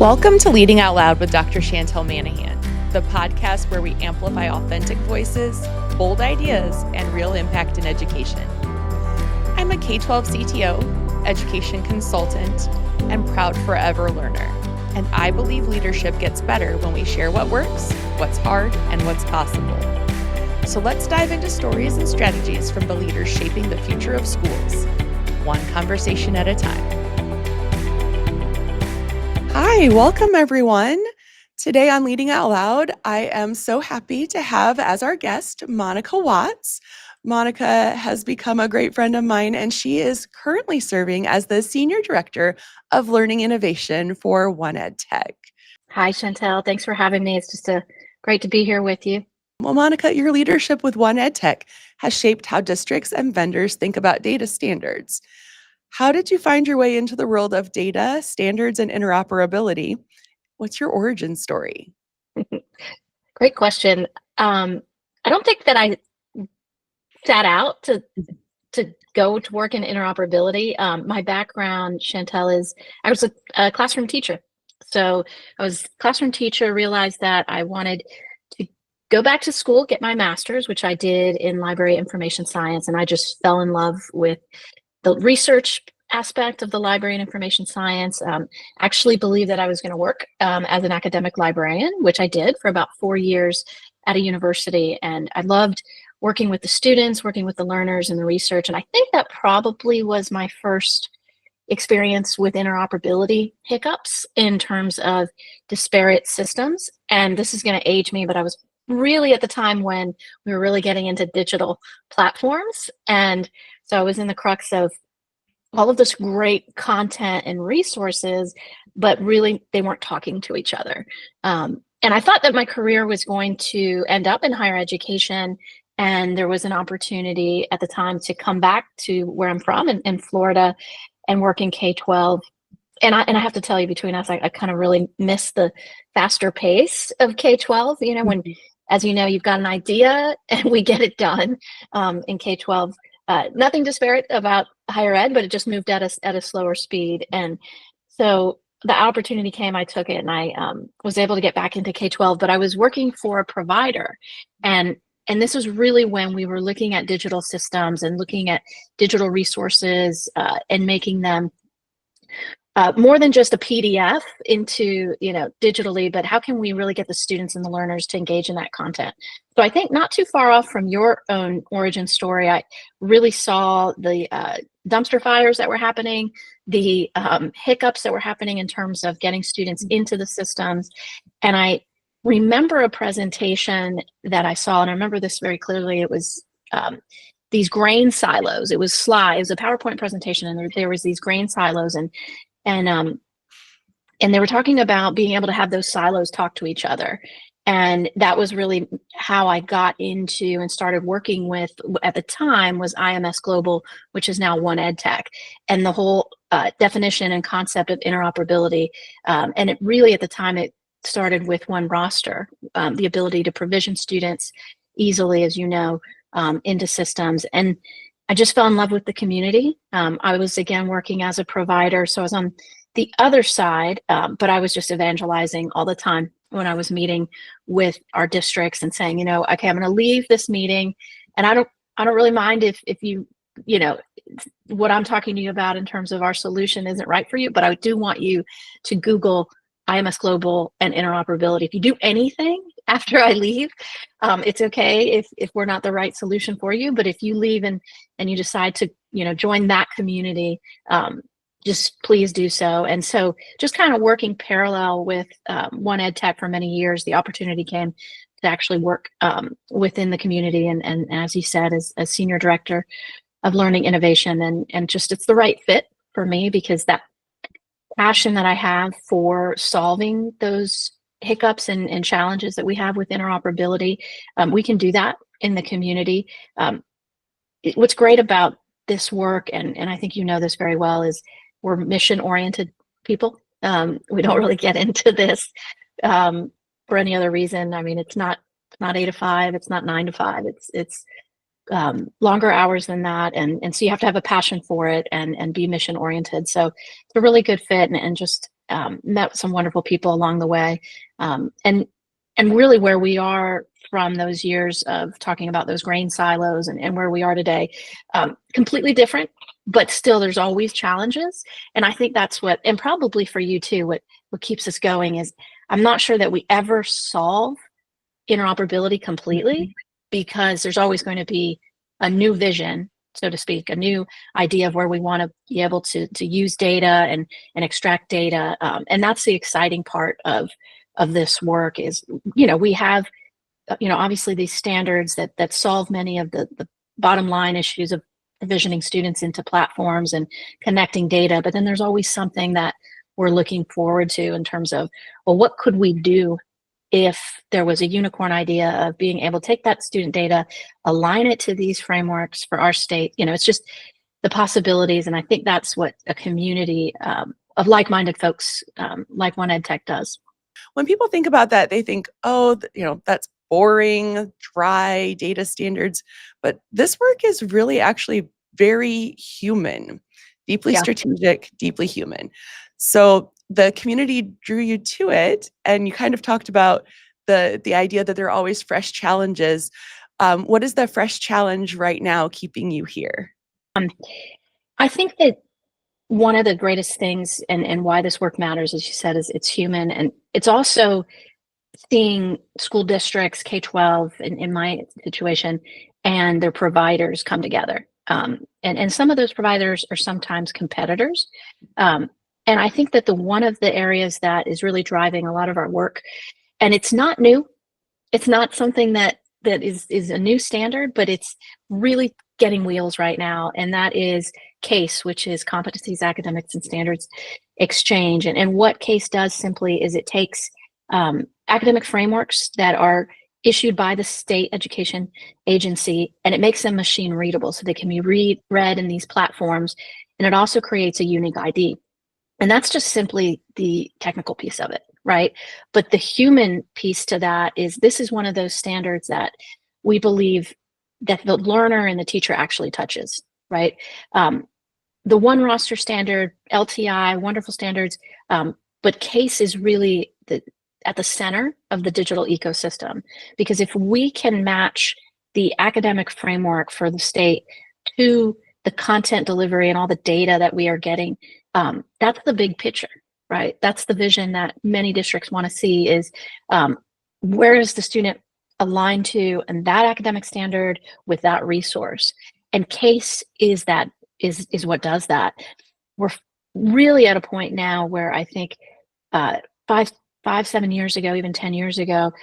Welcome to Leading Out Loud with Dr. Chantel Manahan, the podcast where we amplify authentic voices, bold ideas, and real impact in education. I'm a K-12 CTO, education consultant, and proud forever learner. And I believe leadership gets better when we share what works, what's hard, and what's possible. So let's dive into stories and strategies from the leaders shaping the future of schools, one conversation at a time. Hi, welcome everyone. Today on Leading Out Loud, I am so happy to have as our guest, Monica Watts. Monica has become a great friend of mine, and she is currently serving as the Senior Director of Learning Innovation for OneEdTech. Hi, Chantel. Thanks for having me. It's just great to be here with you. Well, Monica, your leadership with OneEdTech has shaped how districts and vendors think about data standards. How did you find your way into the world of data, standards, and interoperability? What's your origin story? Great question. I don't think that I sat out to go to work in interoperability. My background, Chantel, is I was a classroom teacher. So I was a classroom teacher, realized that I wanted to go back to school, get my master's, which I did in library information science. And I just fell in love with the research aspect of the library and information science. Actually believed that I was going to work as an academic librarian, which I did for about 4 years at a university. And I loved working with the students, working with the learners and the research. And I think that probably was my first experience with interoperability hiccups in terms of disparate systems. And this is going to age me, but I was really at the time when we were really getting into digital platforms. And so I was in the crux of all of this great content and resources, but really they weren't talking to each other. And I thought that my career was going to end up in higher education. And there was an opportunity at the time to come back to where I'm from in Florida and work in K-12. And I have to tell you, between us, I kind of really miss the faster pace of K-12. You know, when, as you know, you've got an idea and we get it done in K-12. Nothing disparate about higher ed, but it just moved at a slower speed. And so the opportunity came, I took it, and I was able to get back into K-12, but I was working for a provider. And this was really when we were looking at digital systems and looking at digital resources and making them more than just a PDF into, digitally, but how can we really get the students and the learners to engage in that content? So I think not too far off from your own origin story, I really saw the dumpster fires that were happening, the hiccups that were happening in terms of getting students into the systems. And I remember a presentation that I saw, and I remember this very clearly. It was these grain silos. It was slides, a PowerPoint presentation, and there was these grain silos, and they were talking about being able to have those silos talk to each other. And that was really how I got into and started working with, at the time, was IMS Global, which is now OneEdTech, and the whole definition and concept of interoperability. And it really, at the time, it started with OneRoster, the ability to provision students easily, as you know, into systems. And I just fell in love with the community. I was, again, working as a provider, so I was on the other side, but I was just evangelizing all the time when I was meeting with our districts and saying, okay, I'm going to leave this meeting, and I don't really mind if you, what I'm talking to you about in terms of our solution isn't right for you, but I do want you to Google IMS Global and interoperability. If you do anything after I leave, it's okay if we're not the right solution for you. But if you leave and you decide to, join that community, just please do so. And so just kind of working parallel with OneEdTech for many years, the opportunity came to actually work within the community. And as you said, as Senior Director of Learning Innovation, and just it's the right fit for me, because that passion that I have for solving those hiccups and challenges that we have with interoperability, we can do that in the community. What's great about this work, and I think you know this very well, is we're mission-oriented people. We don't really get into this for any other reason. I mean, it's not 8 to 5, it's not 9 to 5. It's longer hours than that, and so you have to have a passion for it and be mission oriented. So it's a really good fit, and just met some wonderful people along the way. And really where we are from those years of talking about those grain silos and where we are today, completely different, but still there's always challenges. And I think that's what, and probably for you too, what keeps us going is I'm not sure that we ever solve interoperability completely, because there's always going to be a new vision, so to speak, a new idea of where we want to be able to use data and extract data. And that's the exciting part of this work is, we have, obviously these standards that solve many of the bottom line issues of provisioning students into platforms and connecting data. But then there's always something that we're looking forward to in terms of, well, what could we do if there was a unicorn idea of being able to take that student data, align it to these frameworks for our state? It's just the possibilities. And I think that's what a community of like-minded folks like One Ed Tech does. When people think about that, they think, oh, that's boring, dry data standards. But this work is really actually very human, deeply strategic, deeply human. So the community drew you to it, and you kind of talked about the idea that there are always fresh challenges. What is the fresh challenge right now keeping you here? I think that one of the greatest things and why this work matters, as you said, is it's human. And it's also seeing school districts, K-12 in my situation, and their providers come together. And some of those providers are sometimes competitors. And I think that one of the areas that is really driving a lot of our work, and it's not new, it's not something that is a new standard, but it's really getting wheels right now. And that is CASE, which is Competencies, Academics, and Standards Exchange. And what CASE does simply is it takes academic frameworks that are issued by the state education agency, and it makes them machine readable so they can be read in these platforms. And it also creates a unique ID. And that's just simply the technical piece of it, right? But the human piece to that is this is one of those standards that we believe that the learner and the teacher actually touches, right? The OneRoster standard, LTI, wonderful standards, but CASE is really at the center of the digital ecosystem. Because if we can match the academic framework for the state to the content delivery and all the data that we are getting, that's the big picture, right? That's the vision that many districts want to see is where is the student aligned to and that academic standard with that resource. And CASE is what does that. We're really at a point now where I think 7 years ago, even 10 years ago,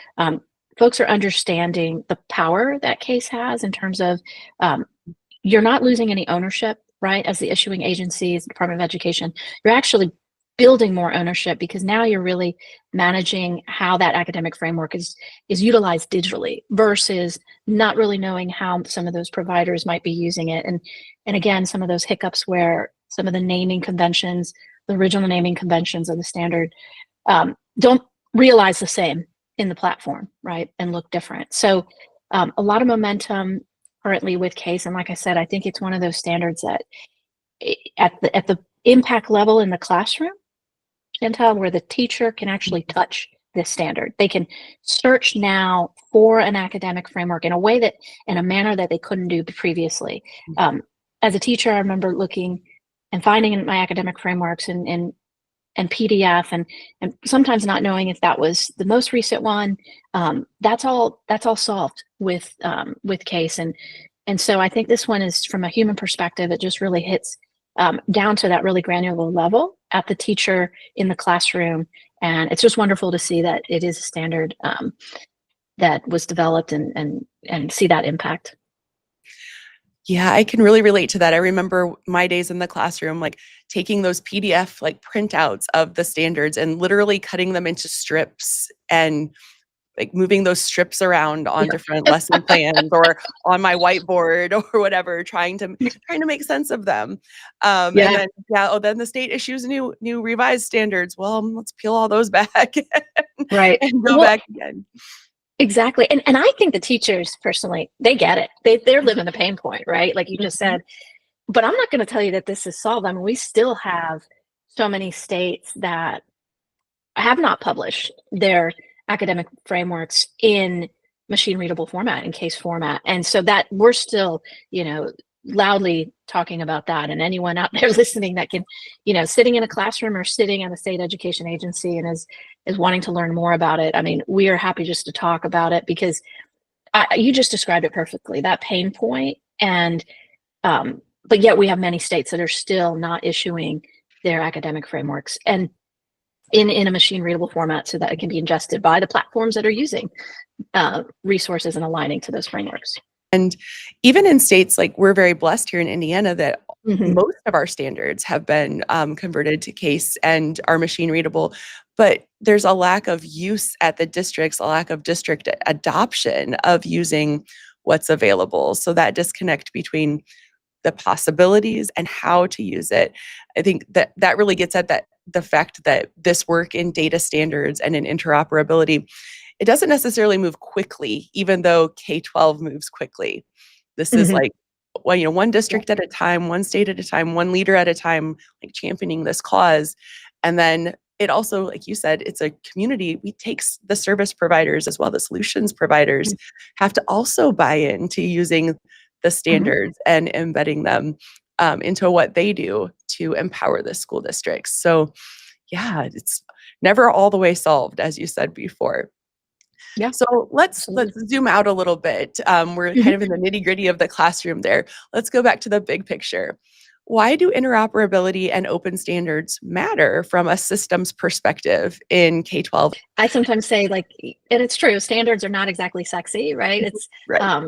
folks are understanding the power that CASE has in terms of you're not losing any ownership, right? As the issuing agencies, Department of Education, you're actually building more ownership because now you're really managing how that academic framework is utilized digitally versus not really knowing how some of those providers might be using it. And again, some of those hiccups where some of the naming conventions, the original naming conventions of the standard don't realize the same in the platform, right? And look different. So a lot of momentum currently with CASE. And like I said, I think it's one of those standards that at the impact level in the classroom, Chantel, where the teacher can actually touch this standard. They can search now for an academic framework in a manner that they couldn't do previously. As a teacher, I remember looking and finding in my academic frameworks and PDF and sometimes not knowing if that was the most recent one. That's all solved with CASE. And so I think this one is, from a human perspective, it just really hits down to that really granular level at the teacher in the classroom. And it's just wonderful to see that it is a standard that was developed and see that impact. Yeah, I can really relate to that. I remember my days in the classroom, like taking those PDF like printouts of the standards and literally cutting them into strips and like moving those strips around on different lesson plans or on my whiteboard or whatever, trying to make sense of them. And then then the state issues new revised standards. Well, let's peel all those back and go back again. Exactly. And I think the teachers personally, they get it. They're living the pain point, right? Like you just said, but I'm not going to tell you that this is solved. I mean, we still have so many states that have not published their academic frameworks in machine readable format, in case format. And so that we're still, loudly talking about that. And anyone out there listening that can, sitting in a classroom or sitting at a state education agency and is wanting to learn more about it. I mean, we are happy just to talk about it because you just described it perfectly, that pain point. And, but yet we have many states that are still not issuing their academic frameworks and in a machine readable format so that it can be ingested by the platforms that are using resources and aligning to those frameworks. And even in states like we're very blessed here in Indiana that most of our standards have been converted to case and are machine readable, but there's a lack of use at the districts, a lack of district adoption of using what's available. So that disconnect between the possibilities and how to use it, I think that really gets at the fact that this work in data standards and in interoperability, it doesn't necessarily move quickly, even though K-12 moves quickly. This is like, well, one district at a time, one state at a time, one leader at a time, like championing this cause. And then it also, like you said, it's a community. We take the service providers as well, the solutions providers have to also buy into using the standards and embedding them into what they do to empower the school districts. So yeah, it's never all the way solved, as you said before. Yeah. So let's zoom out a little bit. We're kind of in the nitty gritty of the classroom there. Let's go back to the big picture. Why do interoperability and open standards matter from a systems perspective in K-12? I sometimes say, and it's true, standards are not exactly sexy, right? It's right.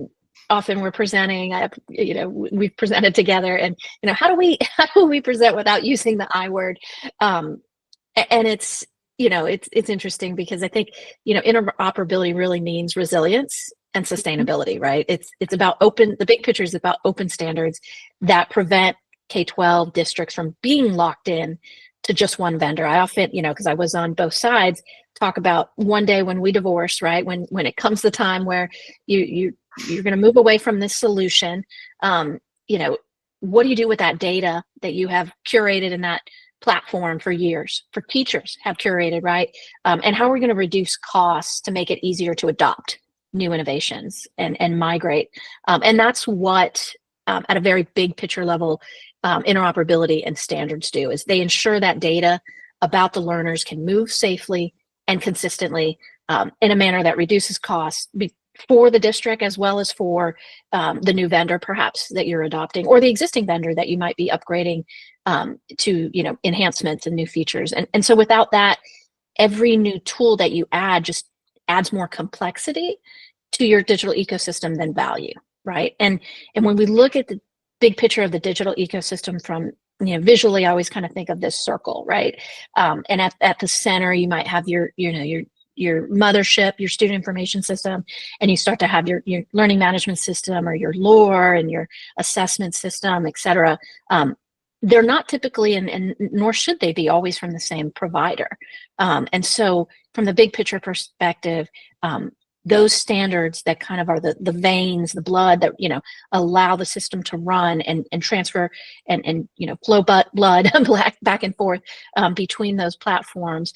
Often we're presenting, we've presented together, and how do we present without using the I word? And it's it's interesting because I think interoperability really means resilience and sustainability, right? It's about the big picture is about open standards that prevent K-12 districts from being locked in to just one vendor. I often, because I was on both sides, talk about one day when we divorce, right? When it comes the time where you're going to move away from this solution, what do you do with that data that you have curated in that platform for years, for teachers have curated, right? And how are we going to reduce costs to make it easier to adopt new innovations and migrate? And that's what, at a very big picture level, interoperability and standards do, is they ensure that data about the learners can move safely and consistently in a manner that reduces costs for the district as well as for the new vendor perhaps that you're adopting, or the existing vendor that you might be upgrading to enhancements and new features. And so without that, every new tool that you add just adds more complexity to your digital ecosystem than value, right? And when we look at the big picture of the digital ecosystem from visually, I always kind of think of this circle, right? And at the center, you might have your mothership, your student information system, and you start to have your learning management system or your lore and your assessment system, et cetera. They're not typically, and nor should they be, always from the same provider. And so from the big picture perspective, those standards that kind of are the veins, the blood that allow the system to run and transfer and flow blood back and forth between those platforms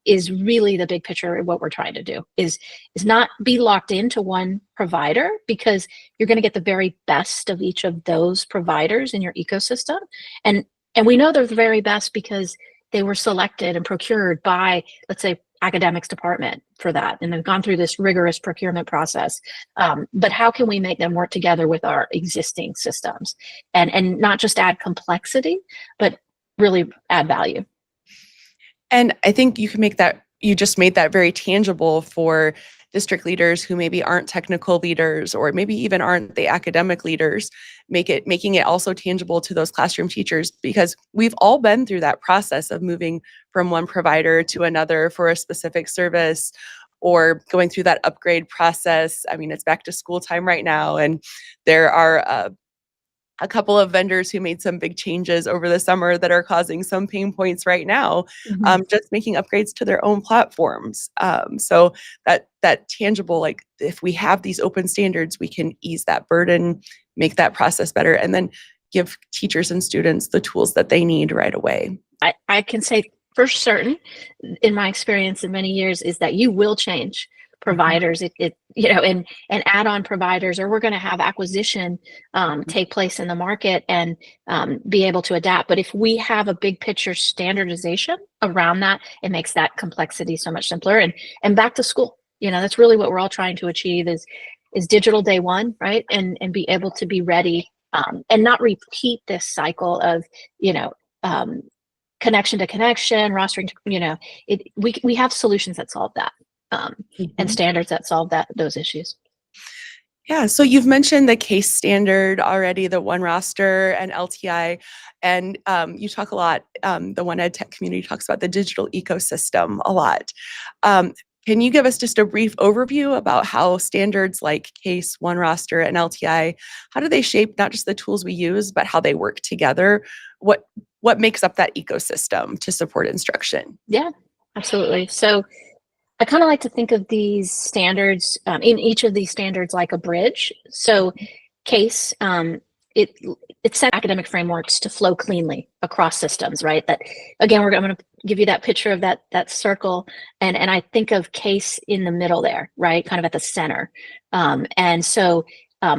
is really the big picture of what we're trying to do. Is not be locked into one provider, because you're going to get the very best of each of those providers in your ecosystem, and we know they're the very best because they were selected and procured by, let's say, academics department for that, and they've gone through this rigorous procurement process. But how can we make them work together with our existing systems and not just add complexity, but really add value? And I think you just made that very tangible for district leaders who maybe aren't technical leaders or maybe even aren't the academic leaders, making it also tangible to those classroom teachers, because we've all been through that process of moving from one provider to another for a specific service, or going through that upgrade process. I mean, it's back to school time right now, and there are a couple of vendors who made some big changes over the summer that are causing some pain points right now, just making upgrades to their own platforms. So that tangible, like if we have these open standards, we can ease that burden, make that process better, and then give teachers and students the tools that they need right away. I can say for certain, in my experience in many years, is that you will change providers, and add-on providers, or we're going to have acquisition take place in the market and be able to adapt. But if we have a big picture standardization around that, it makes that complexity so much simpler. And back to school, that's really what we're all trying to achieve is digital day one, right? And be able to be ready and not repeat this cycle of, connection to connection, rostering, we have solutions that solve that. And standards that solve those issues. Yeah, so you've mentioned the case standard already, the OneRoster and LTI, and you talk a lot, the One Ed Tech community talks about the digital ecosystem a lot. Can you give us just a brief overview about how standards like CASE, OneRoster, and LTI, how do they shape not just the tools we use, but how they work together? What makes up that ecosystem to support instruction? Yeah, absolutely. So I kind of like to think of these standards, in each of these standards, like a bridge. So CASE, it set academic frameworks to flow cleanly across systems, right? That, again, I'm going to give you that picture of that circle, and I think of CASE in the middle there, right? Kind of at the center. And so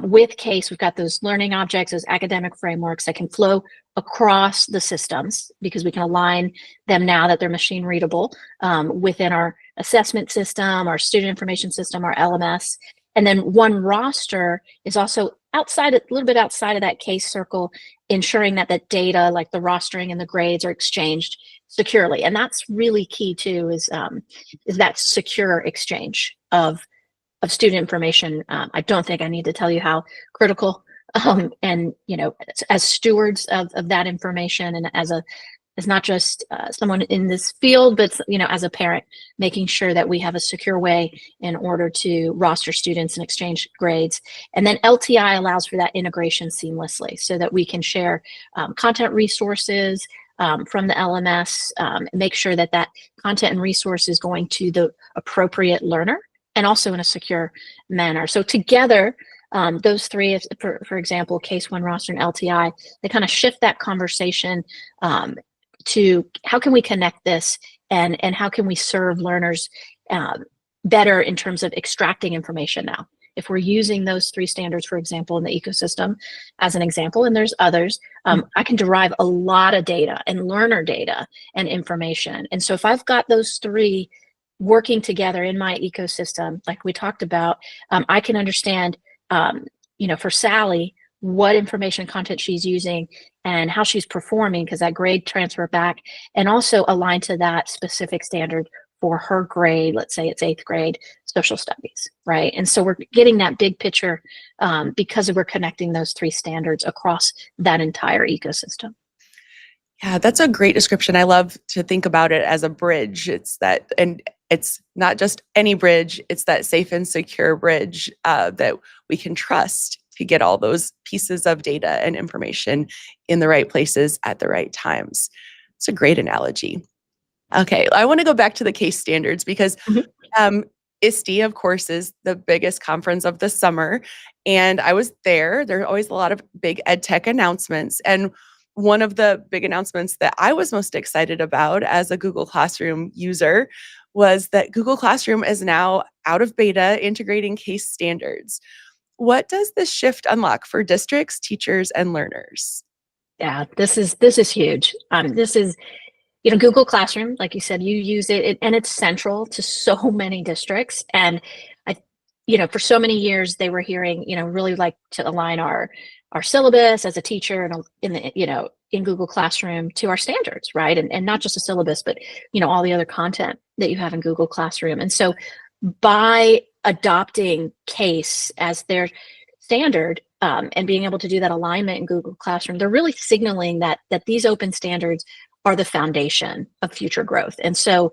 with CASE, we've got those learning objects, those academic frameworks that can flow across the systems, because we can align them now that they're machine readable within our assessment system, our student information system, our LMS. And then OneRoster is also a little bit outside of that CASE circle, ensuring that the data, like the rostering and the grades, are exchanged securely. And that's really key too, is that secure exchange of student information. I don't think I need to tell you how critical, and as stewards of that information, and as not just someone in this field, but as a parent, making sure that we have a secure way in order to roster students and exchange grades. And then LTI allows for that integration seamlessly, so that we can share content resources from the LMS, make sure that content and resource is going to the appropriate learner, and also in a secure manner. So together, those three, for example, CASE, OneRoster, and LTI, they kind of shift that conversation to how can we connect this, and how can we serve learners better in terms of extracting information now. If we're using those three standards, for example, in the ecosystem as an example, and there's others, I can derive a lot of data and learner data and information. And so if I've got those three working together in my ecosystem, like we talked about, I can understand, for Sally, what information content she's using and how she's performing, because that grade transfer back, and also align to that specific standard for her grade. Let's say it's 8th grade social studies, right? And so we're getting that big picture because we're connecting those three standards across that entire ecosystem. Yeah, that's a great description. I love to think about it as a bridge. And it's not just any bridge, it's that safe and secure bridge that we can trust to get all those pieces of data and information in the right places at the right times. It's a great analogy. Okay, I want to go back to the CASE standards, because ISTE, of course, is the biggest conference of the summer. And I was there. There are always a lot of big ed tech announcements. And one of the big announcements that I was most excited about as a Google Classroom user was that Google Classroom is now out of beta integrating CASE standards. What does this shift unlock for districts, teachers, and learners? Yeah, this is huge. This is, Google Classroom, like you said, you use it, and it's central to so many districts. And for so many years they were hearing, really like to align our syllabus as a teacher and in Google Classroom to our standards, right? And not just a syllabus, but all the other content that you have in Google Classroom. And so by adopting CASE as their standard, and being able to do that alignment in Google Classroom, they're really signaling that these open standards are the foundation of future growth. And so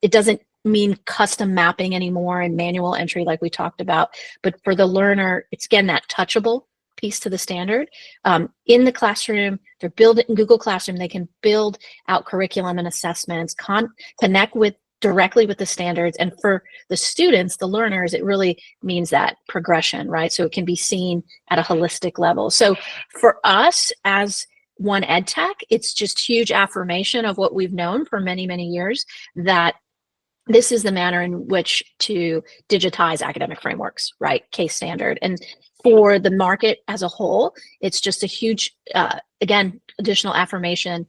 it doesn't mean custom mapping anymore and manual entry like we talked about, but for the learner, it's again that touchable piece to the standard. In the classroom, they're building in Google Classroom, they can build out curriculum and assessments, connect directly with the standards. And for the students, the learners, it really means that progression, right? So it can be seen at a holistic level. So for us as one ed tech. It's just huge affirmation of what we've known for many, many years, that this is the manner in which to digitize academic frameworks, right? Case standard. And for the market as a whole, it's just a huge, again, additional affirmation,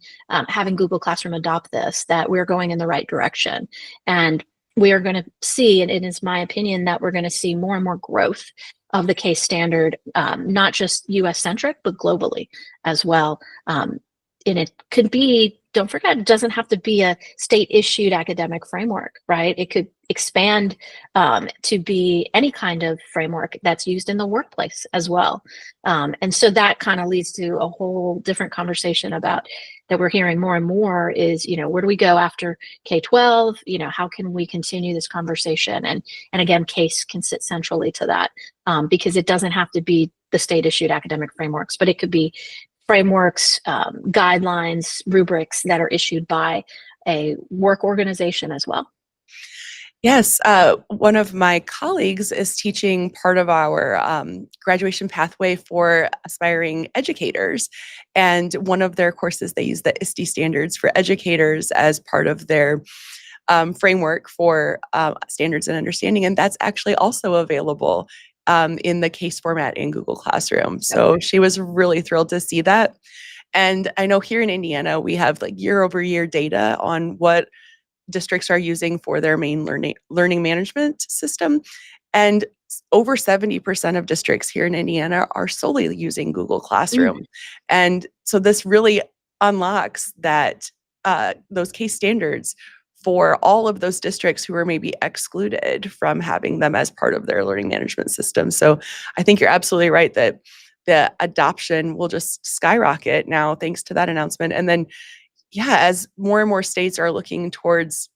having Google Classroom adopt this, that we're going in the right direction. And we are going to see, and it is my opinion, that we're going to see more and more growth of the case standard, not just US centric, but globally as well. And it could be, don't forget, it doesn't have to be a state issued academic framework, right? It could expand to be any kind of framework that's used in the workplace as well. And so that kind of leads to a whole different conversation about that we're hearing more and more is, where do we go after K-12? How can we continue this conversation? And again, CASE can sit centrally to that, because it doesn't have to be the state issued academic frameworks, but it could be frameworks, guidelines, rubrics that are issued by a work organization as well. Yes, one of my colleagues is teaching part of our graduation pathway for aspiring educators. And one of their courses, they use the ISTE standards for educators as part of their framework for standards and understanding. And that's actually also available in the case format in Google Classroom. So she was really thrilled to see that. And I know here in Indiana, we have like year-over-year data on what districts are using for their main learning management system. And over 70% of districts here in Indiana are solely using Google Classroom. And so this really unlocks that those case standards for all of those districts who are maybe excluded from having them as part of their learning management system. So I think you're absolutely right that the adoption will just skyrocket now thanks to that announcement. And then, yeah, as more and more states are looking towards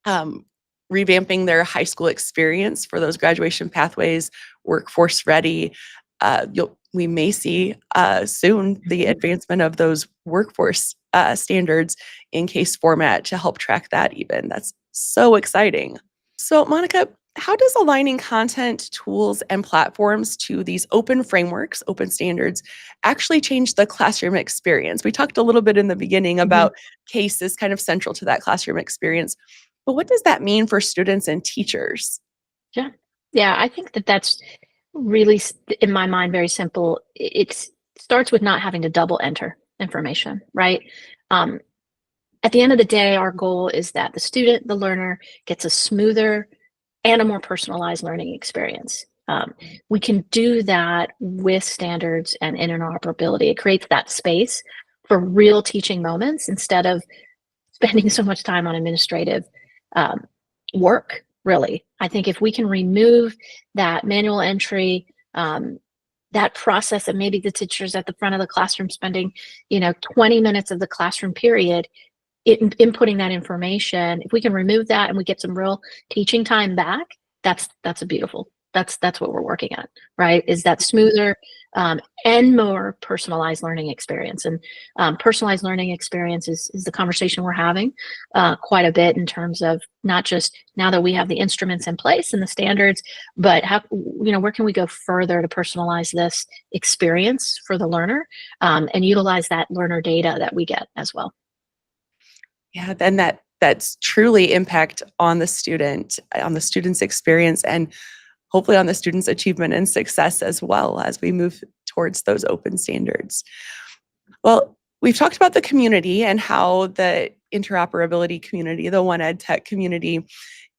revamping their high school experience for those graduation pathways, workforce ready, we may see soon the advancement of those workforce standards in case format to help track that even. That's so exciting. So Monica, how does aligning content, tools, and platforms to these open frameworks, open standards, actually change the classroom experience? We talked a little bit in the beginning about CASE is kind of central to that classroom experience, but what does that mean for students and teachers? Yeah, I think that's really, in my mind, very simple. It starts with not having to double enter information, right? At the end of the day, our goal is that the student, the learner, gets a smoother and a more personalized learning experience. We can do that with standards and interoperability. It creates that space for real teaching moments instead of spending so much time on administrative work, really. I think if we can remove that manual entry, that process that maybe the teachers at the front of the classroom spending, 20 minutes of the classroom period inputting that information, if we can remove that and we get some real teaching time back, that's a beautiful, that's what we're working at, right? Is that smoother and more personalized learning experience. And personalized learning experience is the conversation we're having quite a bit in terms of not just now that we have the instruments in place and the standards, but how, where can we go further to personalize this experience for the learner and utilize that learner data that we get as well. Yeah, then that's truly impact on the student, on the student's experience, and hopefully on the student's achievement and success as well as we move towards those open standards. Well, we've talked about the community and how the interoperability community, the One Ed Tech community,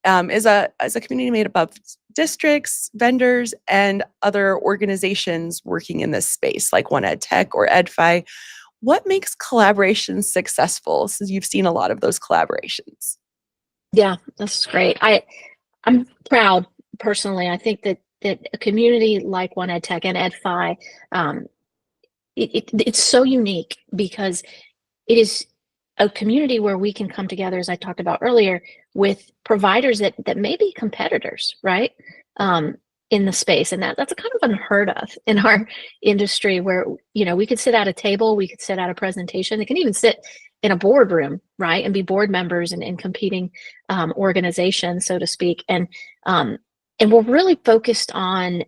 is a community made up of districts, vendors, and other organizations working in this space, like One Ed Tech or EdFi. What makes collaborations successful? So you've seen a lot of those collaborations. Yeah, that's great. I'm proud personally. I think that a community like One Ed Tech and EdFi, it's so unique because it is a community where we can come together, as I talked about earlier, with providers that may be competitors, right? In the space. And that's kind of unheard of in our industry where, we could sit at a table, we could sit at a presentation, it can even sit in a boardroom, right? And be board members in competing organizations, so to speak. And we're really focused on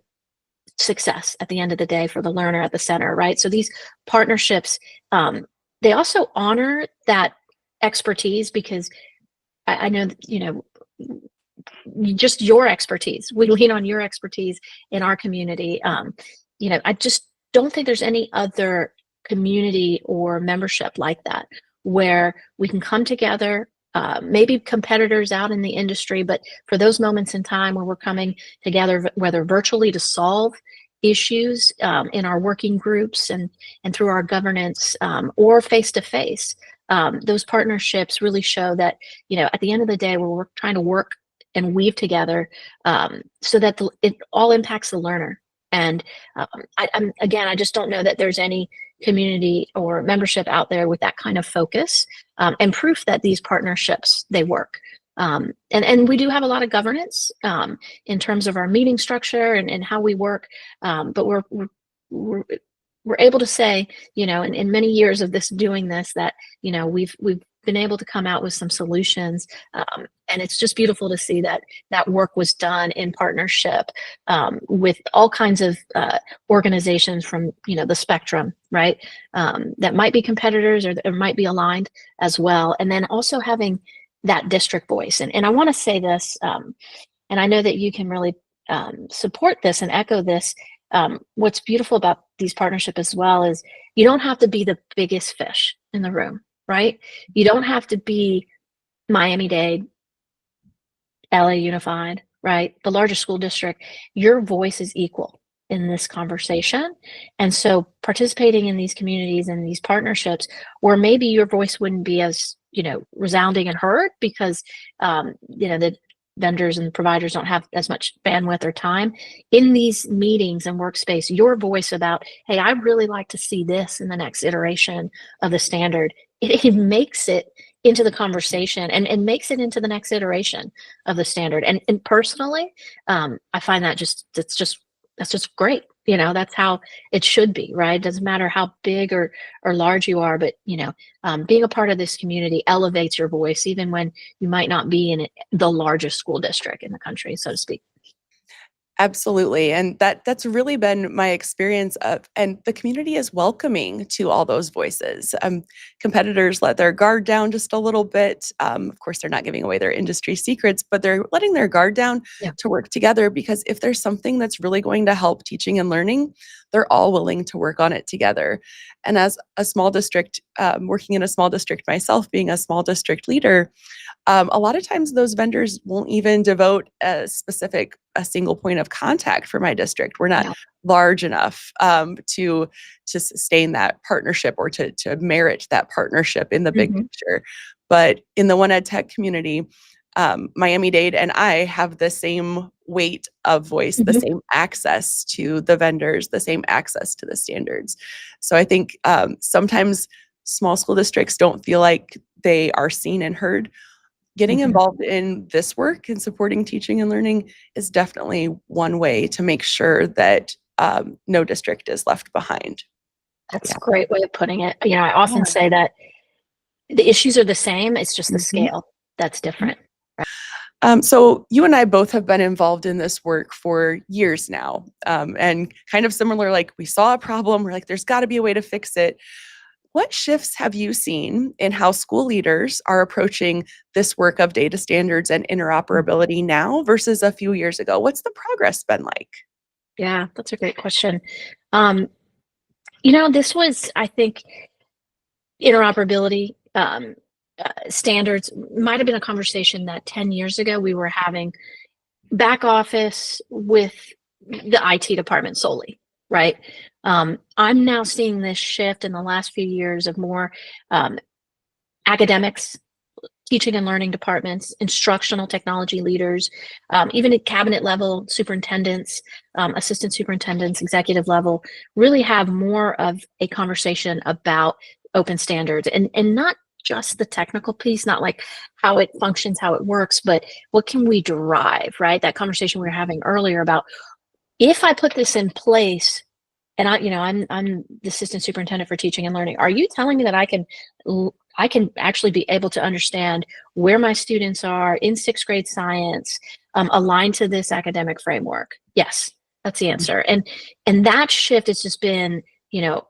success at the end of the day for the learner at the center, right? So these partnerships, they also honor that expertise, because I know that, just your expertise. We lean on your expertise in our community. I just don't think there's any other community or membership like that, where we can come together, maybe competitors out in the industry, but for those moments in time where we're coming together, whether virtually to solve issues in our working groups and through our governance, or face to face, those partnerships really show that, at the end of the day, we're trying to work and weave together, so that it all impacts the learner. And I just don't know that there's any community or membership out there with that kind of focus, and proof that these partnerships, they work. And we do have a lot of governance in terms of our meeting structure and how we work, but we're able to say, in many years of doing this, that we've been able to come out with some solutions, and it's just beautiful to see that work was done in partnership with all kinds of organizations from the spectrum, right? That might be competitors or might be aligned as well, and then also having that district voice. And I want to say this, and I know that you can really support this and echo this. What's beautiful about these partnerships as well is you don't have to be the biggest fish in the room, right? You don't have to be Miami-Dade, LA Unified, right? The largest school district. Your voice is equal in this conversation. And so participating in these communities and these partnerships where maybe your voice wouldn't be as, resounding and heard because, the vendors and providers don't have as much bandwidth or time in these meetings and workspace, your voice about, hey, I'd really like to see this in the next iteration of the standard. It makes it into the conversation and makes it into the next iteration of the standard. And personally, I find that that's just great. That's how it should be, right? It doesn't matter how big or large you are, but being a part of this community elevates your voice, even when you might not be in the largest school district in the country, so to speak. Absolutely. And that's really been my experience and the community is welcoming to all those voices. Competitors let their guard down just a little bit. Of course, they're not giving away their industry secrets, but they're letting their guard down to work together, because if there's something that's really going to help teaching and learning, they're all willing to work on it together. And as a small district, working in a small district myself, being a small district leader, a lot of times those vendors won't even devote a single point of contact for my district. We're not large enough to sustain that partnership or to merit that partnership in the big picture. But in the One Ed Tech community, Miami-Dade and I have the same weight of voice, the same access to the vendors, the same access to the standards. So I think sometimes small school districts don't feel like they are seen and heard. Getting involved in this work and supporting teaching and learning is definitely one way to make sure that no district is left behind. That's a great way of putting it. I often say that the issues are the same. It's just the scale that's different. So you and I both have been involved in this work for years now, and kind of similar, like we saw a problem, we're like, there's got to be a way to fix it. What shifts have you seen in how school leaders are approaching this work of data standards and interoperability now versus a few years ago? What's the progress been like? Yeah, that's a great question. This was, I think, interoperability standards might have been a conversation that 10 years ago we were having back office with the IT department solely, right? I'm now seeing this shift in the last few years of more academics, teaching and learning departments, instructional technology leaders, even at cabinet level, superintendents, assistant superintendents, executive level, really have more of a conversation about open standards and not just the technical piece, not like how it functions, how it works, but what can we derive, right? That conversation we were having earlier about, if I put this in place, and I'm the assistant superintendent for teaching and learning, are you telling me that I can actually be able to understand where my students are in 6th grade science, aligned to this academic framework? Yes. That's the answer. And that shift has just been,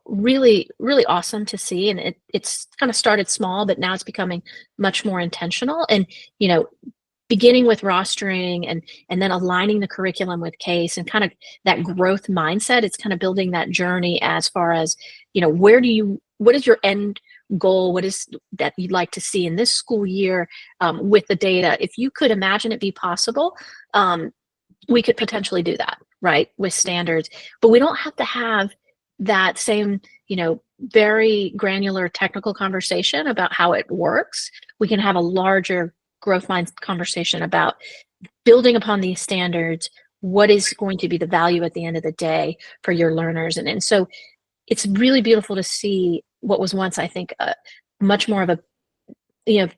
really, really awesome to see. And it's kind of started small, but now it's becoming much more intentional. And, beginning with rostering and then aligning the curriculum with case and kind of that growth mindset. It's kind of building that journey as far as, what is your end goal? What is that you'd like to see in this school year with the data? If you could imagine it be possible, we could potentially do that, right, with standards. But we don't have to have that same, very granular technical conversation about how it works. We can have a larger growth mind conversation about building upon these standards. What is going to be the value at the end of the day for your learners? And so it's really beautiful to see what was once, I think, much more of a,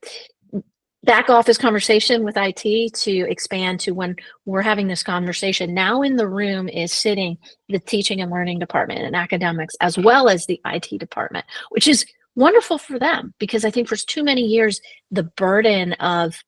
back office conversation with IT to expand to when we're having this conversation. Now in the room is sitting the teaching and learning department and academics, as well as the IT department, which is wonderful for them, because I think for too many years, the burden of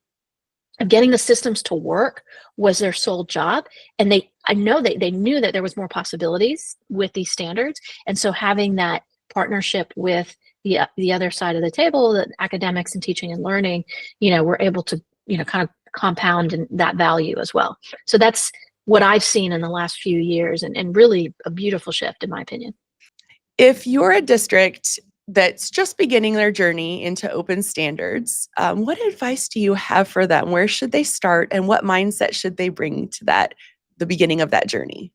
getting the systems to work was their sole job. And I know they knew that there was more possibilities with these standards. And so having that partnership with the other side of the table, the academics and teaching and learning, we're able to, kind of compound in that value as well. So that's what I've seen in the last few years, and really a beautiful shift, in my opinion. If you're a district that's just beginning their journey into open standards, what advice do you have for them? Where should they start, and what mindset should they bring to the beginning of that journey?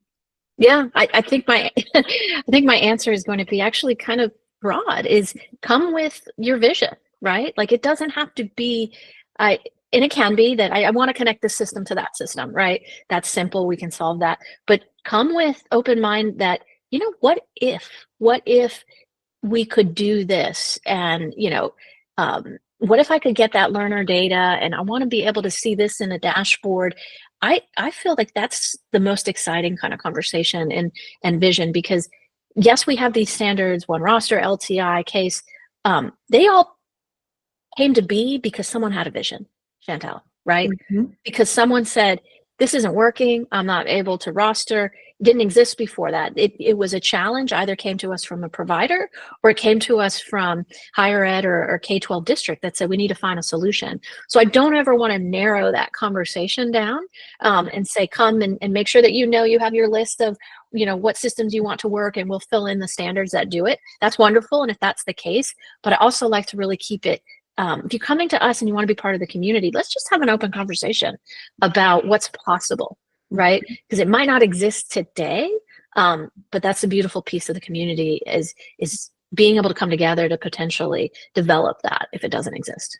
Yeah, I think my I think my answer is going to be actually kind of broad, is come with your vision, right? Like, it doesn't have to be, and it can be that I want to connect this system to that system, right? That's simple, we can solve that. But come with open mind that, what if we could do this? And, what if I could get that learner data and I want to be able to see this in a dashboard? I feel like that's the most exciting kind of conversation and vision, because yes, we have these standards, OneRoster, LTI, case. They all came to be because someone had a vision, Chantal, right? Mm-hmm. Because someone said, this isn't working, I'm not able to roster. It didn't exist before that. It was a challenge, either came to us from a provider or it came to us from higher ed or K-12 district that said we need to find a solution. So I don't ever want to narrow that conversation down and say, come and make sure that you have your list of what systems you want to work, and we'll fill in the standards that do it. That's wonderful, and if that's the case, but I also like to really keep it, if you're coming to us and you want to be part of the community, let's just have an open conversation about what's possible, right? Because it might not exist today, but that's a beautiful piece of the community, is being able to come together to potentially develop that if it doesn't exist.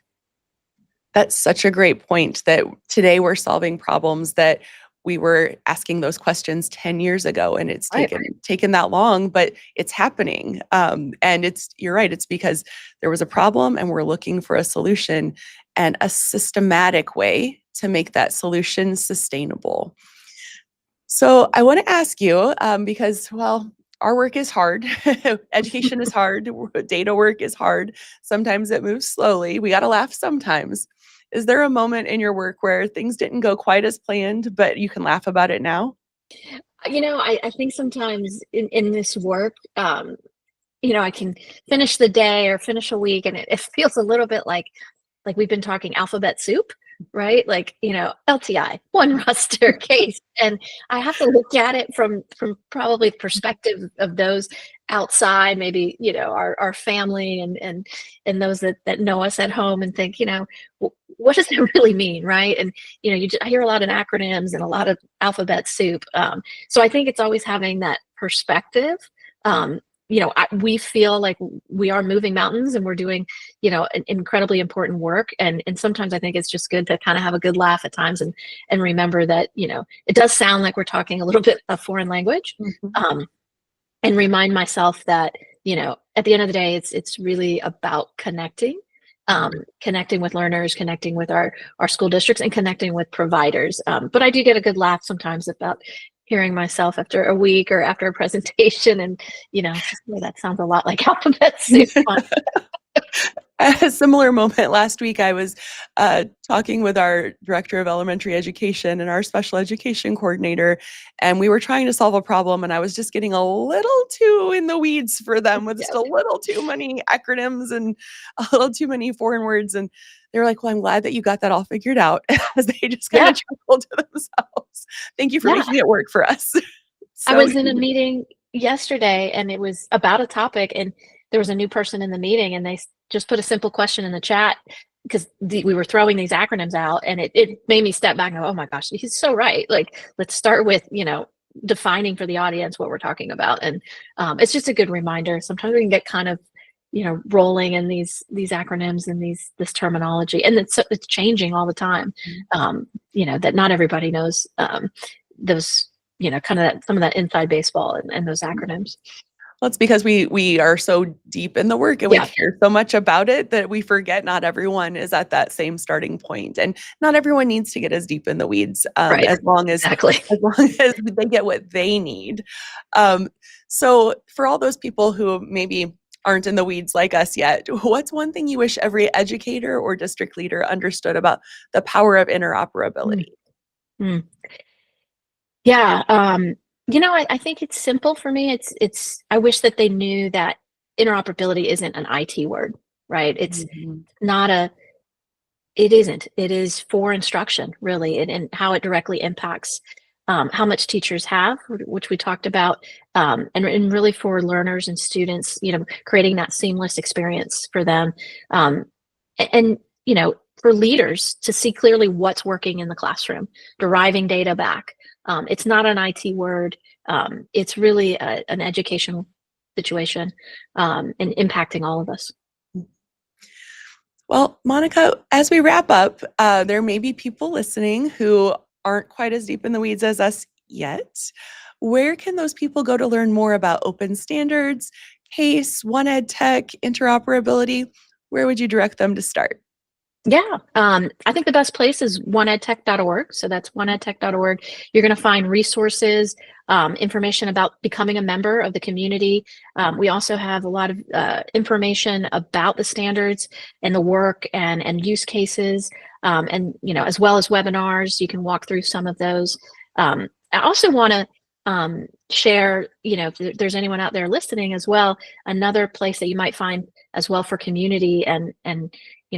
That's such a great point, that today we're solving problems that we were asking those questions 10 years ago, and it's taken that long, but it's happening. And you're right. It's because there was a problem and we're looking for a solution, and a systematic way to make that solution sustainable. So I want to ask you, because, well, our work is hard. Education is hard. Data work is hard. Sometimes it moves slowly. We got to laugh sometimes. Is there a moment in your work where things didn't go quite as planned, but you can laugh about it now? I think sometimes in this work, I can finish the day or finish a week, and it feels a little bit like we've been talking alphabet soup, right? Like, LTI, OneRoster, case. And I have to look at it from probably the perspective of those outside, maybe, our family and those that know us at home, and think, what does that really mean, right? And, I hear a lot of acronyms and a lot of alphabet soup. So I think it's always having that perspective. We feel like we are moving mountains and we're doing, an incredibly important work. And sometimes I think it's just good to kind of have a good laugh at times and remember that, it does sound like we're talking a little bit of foreign language. Mm-hmm. And remind myself that, at the end of the day, it's really about connecting with learners, connecting with our school districts, and connecting with providers. But I do get a good laugh sometimes about hearing myself after a week or after a presentation, and that sounds a lot like alphabet soup. A similar moment last week, I was talking with our director of elementary education and our special education coordinator, and we were trying to solve a problem, and I was just getting a little too in the weeds for them with just Yep. a little too many acronyms and a little too many foreign words. And they were like, well, I'm glad that you got that all figured out, as they just kind Yeah. of chuckled to themselves. Thank you for Yeah. making it work for us. I So was in a meeting yesterday and it was about a topic, and there was a new person in the meeting, and they just put a simple question in the chat because we were throwing these acronyms out, and it made me step back and go, oh my gosh, he's so right. Like, let's start with, defining for the audience what we're talking about. And it's just a good reminder. Sometimes we can get kind of, rolling in these acronyms and this terminology, and it's changing all the time. That not everybody knows those, kind of some of that inside baseball and those acronyms. well, it's because we are so deep in the work and we Yeah, care so much about it that we forget not everyone is at that same starting point, and not everyone needs to get as deep in the weeds, right. as long as Exactly. they get what they need. So for all those people who maybe aren't in the weeds like us yet, what's one thing you wish every educator or district leader understood about the power of interoperability? Mm. Yeah. I think it's simple for me. I wish that they knew that interoperability isn't an IT word, right? It's Mhm. not it isn't. It is for instruction, really, and how it directly impacts how much teachers have, which we talked about, and really for learners and students, creating that seamless experience for them. And, for leaders to see clearly what's working in the classroom, deriving data back. It's not an IT word. It's really an educational situation, and impacting all of us. Well, Monica, as we wrap up, there may be people listening who aren't quite as deep in the weeds as us yet. Where can those people go to learn more about open standards, CASE, OneEdTech, interoperability? Where would you direct them to start? Yeah, I think the best place is oneedtech.org. So that's oneedtech.org. You're going to find resources, information about becoming a member of the community. We also have a lot of information about the standards and the work and use cases, and as well as webinars. You can walk through some of those. I also want to share, if there's anyone out there listening as well, another place that you might find as well for community and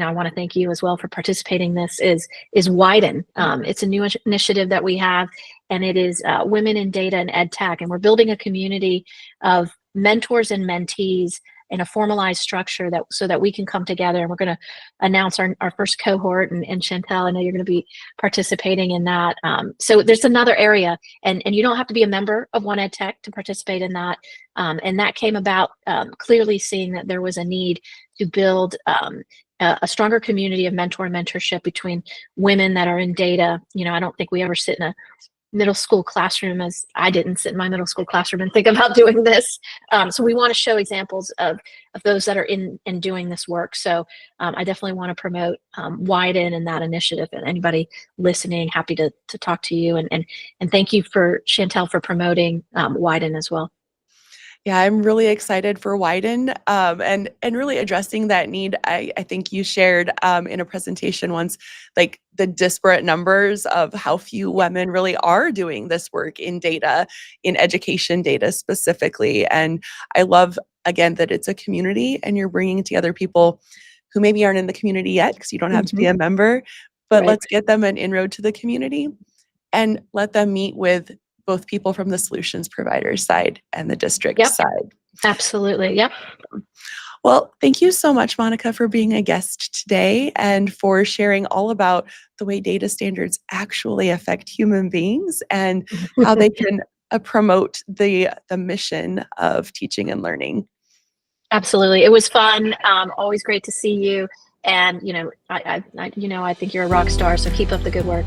I want to thank you as well for participating in this is Widen. It's a new initiative that we have, and it is Women in Data and Ed Tech. And we're building a community of mentors and mentees in a formalized structure so that we can come together. And we're going to announce our first cohort. And Chantel, I know you're going to be participating in that. So there's another area, and you don't have to be a member of One Ed Tech to participate in that. And that came about clearly seeing that there was a need to build a stronger community of mentorship between women that are in data. I don't think we ever sit in a middle school classroom, as I didn't sit in my middle school classroom and think about doing this. So we want to show examples of those that are in doing this work. So I definitely want to promote Widen and that initiative, and anybody listening, happy to talk to you. And thank you for Chantel for promoting Widen as well. Yeah, I'm really excited for Widen, and really addressing that need. I think you shared in a presentation once, like the disparate numbers of how few women really are doing this work in data, in education data specifically. And I love, again, that it's a community and you're bringing together people who maybe aren't in the community yet, because you don't have to be a member, but Right. let's get them an inroad to the community and let them meet with both people from the solutions providers side and the district Yep. side. Absolutely. Yep. Well, thank you so much, Monica, for being a guest today and for sharing all about the way data standards actually affect human beings and how they can promote the mission of teaching and learning. Absolutely. It was fun. Always great to see you. And, I think you're a rock star. So keep up the good work.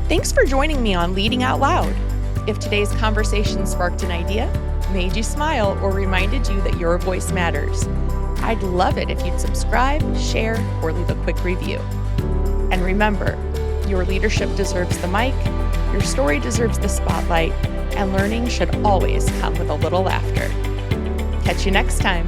Thanks for joining me on Leading Out Loud. If today's conversation sparked an idea, made you smile, or reminded you that your voice matters, I'd love it if you'd subscribe, share, or leave a quick review. And remember, your leadership deserves the mic, your story deserves the spotlight, and learning should always come with a little laughter. Catch you next time.